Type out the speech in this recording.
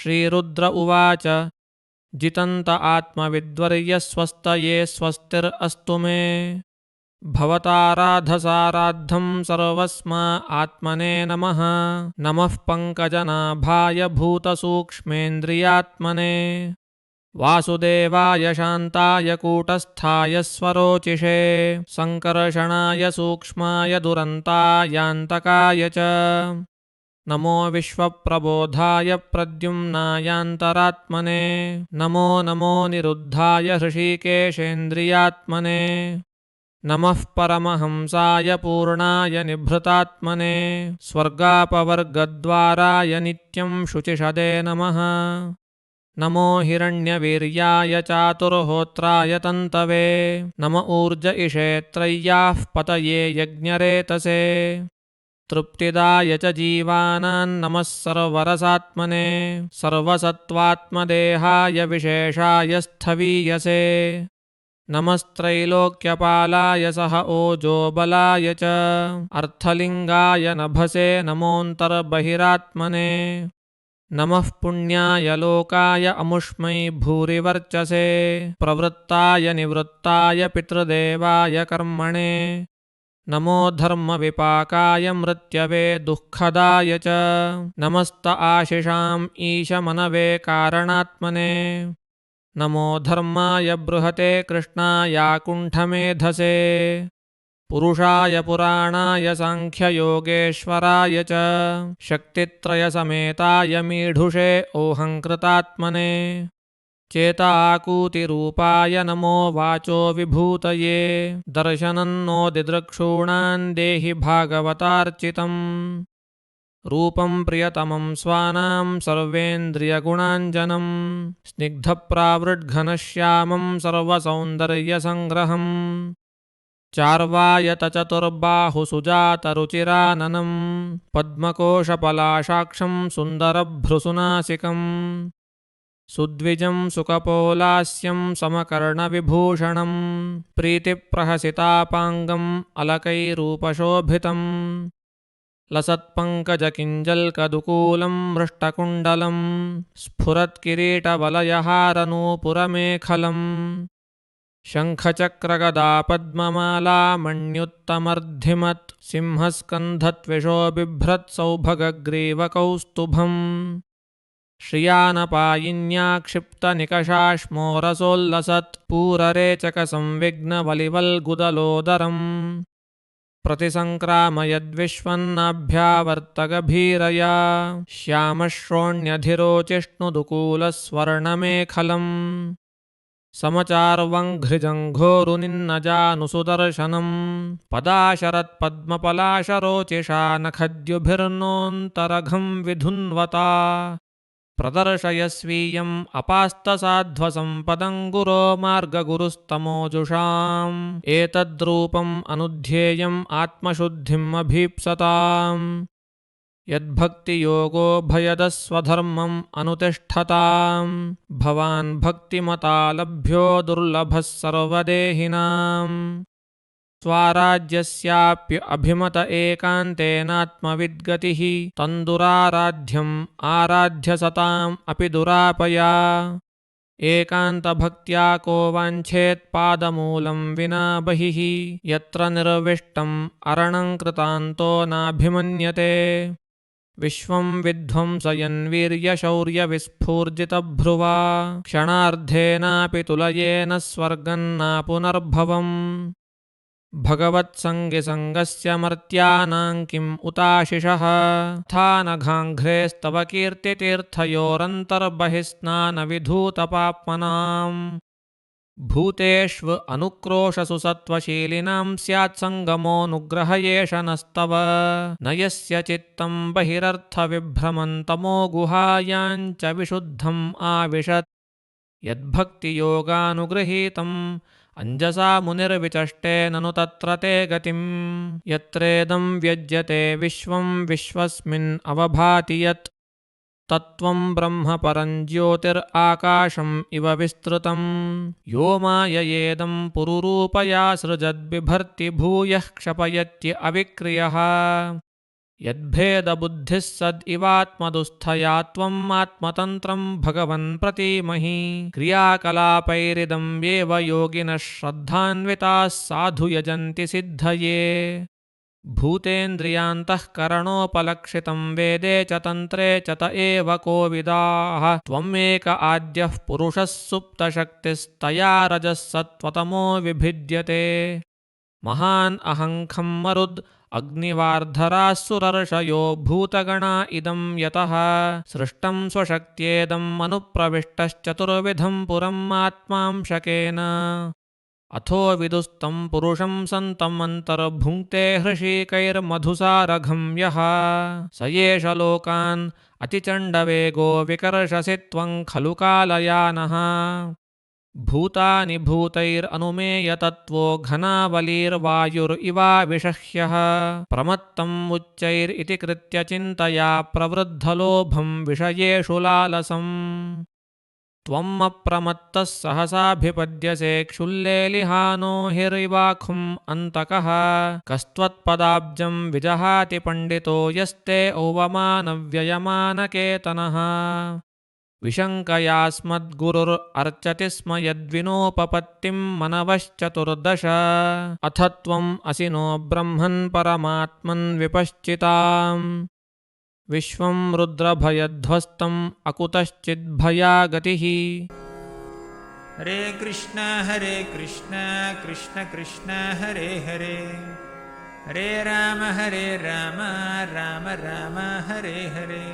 श्रीरुद्र उवाच जितन्त आत्मविद्वर्यस्वस्तये स्वस्तिरस्तु मे भवताराधसाराद्धं सर्वस्मा आत्मने नमः। नमः पङ्कजनाभाय भूतसूक्ष्मेन्द्रियात्मने वासुदेवाय शान्ताय कूटस्थाय स्वरोचिषे सङ्कर्षणाय सूक्ष्माय दुरन्तायान्तकाय च नमो विश्वप्रबोधाय प्रद्युम्नायान्तरात्मने नमो नमो निरुद्धाय हृषीकेशेन्द्रियात्मने नमः परमहंसाय पूर्णाय निभृतात्मने स्वर्गापवर्गद्वाराय नित्यं शुचिषदे नमः। नमो हिरण्यवीर्याय चातुर्होत्राय तन्तवे नम ऊर्ज इषेत्रय्याः पतये यज्ञरेतसे तृप्तिदाय च जीवानान्नमः सर्वरसात्मने सर्वसत्त्वात्मदेहाय विशेषाय स्थवीयसे नमस्त्रैलोक्यपालाय सह ओजोबलाय च अर्थलिङ्गाय नभसे नमोऽन्तर्बहिरात्मने नमः पुण्याय लोकाय अमुष्मै भूरिवर्चसे प्रवृत्ताय निवृत्ताय पितृदेवाय कर्मणे नमो धर्मविपाकाय मृत्यवे दुःखदाय च नमस्त आशिषाम् ईशमनवे कारणात्मने नमो धर्माय बृहते कृष्णायाकुण्ठमेधसे पुरुषाय पुराणाय साङ्ख्ययोगेश्वराय च शक्तित्रयसमेताय मीढुषे ओहङ्कृतात्मने चेताकूतिरूपाय नमो वाचो विभूतये दर्शनन्नो दिदृक्षूणान् देहि भागवतार्चितम् रूपं प्रियतमं स्वानां सर्वेन्द्रियगुणाञ्जनं स्निग्धप्रावृड्घनश्यामं सर्वसौन्दर्यसङ्ग्रहम् चार्वायतचतुर्बाहुसुजातरुचिराननं पद्मकोशपलाशाक्षं सुन्दरभ्रुसुनासिकम् सुद्विजं सुकपोलास्यं समकर्णविभूषणं प्रीतिप्रहसितापाङ्गम् अलकैरूपशोभितम् लसत्पङ्कजकिञ्जल्कदुकूलं मृष्टकुण्डलं स्फुरत्किरीटवलयहारनूपुरमेखलम् शङ्खचक्रगदापद्ममालामण्युत्तमर्धिमत् सिंहस्कन्धत्विषो बिभ्रत्सौभगग्रीवकौस्तुभम् श्रियानपायिन्या क्षिप्तनिकषाश्मोरसोल्लसत् पूररेचकसंविघ्नवलिवल्गुदलोदरम् प्रतिसङ्क्रामयद्विश्वन्नाभ्यावर्तगभीरया श्यामश्रोण्यधिरोचिष्णुदुकूलस्वर्णमेखलम् समचार्वङ्घ्रिजङ्घोरुनिन्नजानुसुदर्शनं पदाशरत्पद्मपलाशरोचिषा नखद्युभिर्नोऽन्तरघं विधुन्वता प्रदर्शयस्वीयम् अपास्तसाध्वसम्पदं गुरो मार्गगुरुस्तमोजुषाम् एतद्रूपम् अनुध्येयम् आत्मशुद्धिम् अभीप्सताम् यद्भक्तियोगो भयदस्वधर्मम् अनुतिष्ठताम् भवान् भक्तिमता लभ्यो दुर्लभः सर्वदेहिनाम् स्वाराज्यस्याप्य अभिमत एकान्तेनात्मविद्गतिः तन्दुराराध्यम् आराध्य सताम् अपि दुरापया एकान्तभक्त्या को वाञ्छेत्पादमूलं विना बहिः यत्र निर्विष्टम् अरणं कृतान्तो नाभिमन्यते विश्वं विध्वंसयन् वीर्यशौर्यविस्फूर्जितभ्रुवा क्षणार्धेनापि तुलयेन स्वर्गं नापुनर्भवम् भगवत्सङ्गिसङ्गस्य मर्त्यानां किम् उताशिषः थानघाङ्घ्रेस्तव कीर्तितीर्थयोरन्तर्बहिस्नानविधूतपाप्मनाम् भूतेष्व अनुक्रोशसु सत्त्वशीलिनां स्यात्सङ्गमोऽनुग्रह एष नस्तव न यस्य चित्तं बहिरर्थविभ्रमन्तमो गुहायाञ्च विशुद्धम् आविशत् यद्भक्तियोगानुगृहीतम् अञ्जसा मुनिर्विचष्टे ननु तत्र ते गतिम् यत्रेदं व्यज्यते विश्वं विश्वस्मिन् अवभाति यत् तत्त्वं ब्रह्म परं ज्योतिराकाशम् इव विस्तृतं यो माययेदं पुरुरूपया सृजद्बिभर्ति भूयः क्षपयत्य अविक्रियः यद्भेदबुद्धिः सद् इवात्मदुःस्थया त्वम् आत्मतन्त्रं भगवन् प्रतीमहि क्रियाकलापैरिदं एव योगिनः श्रद्धान्विताः साधु यजन्ति सिद्धये भूतेन्द्रियान्तःकरणोपलक्षितं वेदे च तन्त्रे च त एव कोविदाः त्वमेक आद्यः पुरुषः सुप्तशक्तिस्तया रजः सत्त्वतमो विभिद्यते महान् अहङ्खं मरुद् अग्निवार्धराः सुरर्षयो भूतगणा इदं यतः सृष्टं स्वशक्त्येदम् अनुप्रविष्टश्चतुर्विधं पुरम् आत्मांशकेन अथो विदुस्तं पुरुषं सन्तमन्तर्भुङ्क्ते हृषीकैर्मधुसारघं यः स एष लोकान् अतिचण्डवेगो विकर्षसि त्वं खलु कालयानः भूतानि भूतैरनुमेयतत्त्वो घनावलीर्वायुरिवाविषह्यः प्रमत्तम् उच्चैरिति कृत्य चिन्तया प्रवृद्धलोभं विषयेषु लालसम् त्वम् अप्रमत्तः सहसाभिपद्यसे क्षुल्लेलिहानो हिरिवाखुम् अन्तकः कस्त्वत्पदाब्जं विजहाति पण्डितो यस्ते औवमानव्ययमानकेतनः विशङ्कयास्मद्गुरुरर्चति स्म यद्विनोपपत्तिं मनवश्चतुर्दश अथ त्वम् असि नो ब्रह्मन् परमात्मन् विपश्चिताम् विश्वं रुद्रभयध्वस्तम् अकुतश्चिद्भया गतिः। हरे कृष्ण कृष्ण कृष्ण हरे हरे हरे राम राम राम हरे हरे।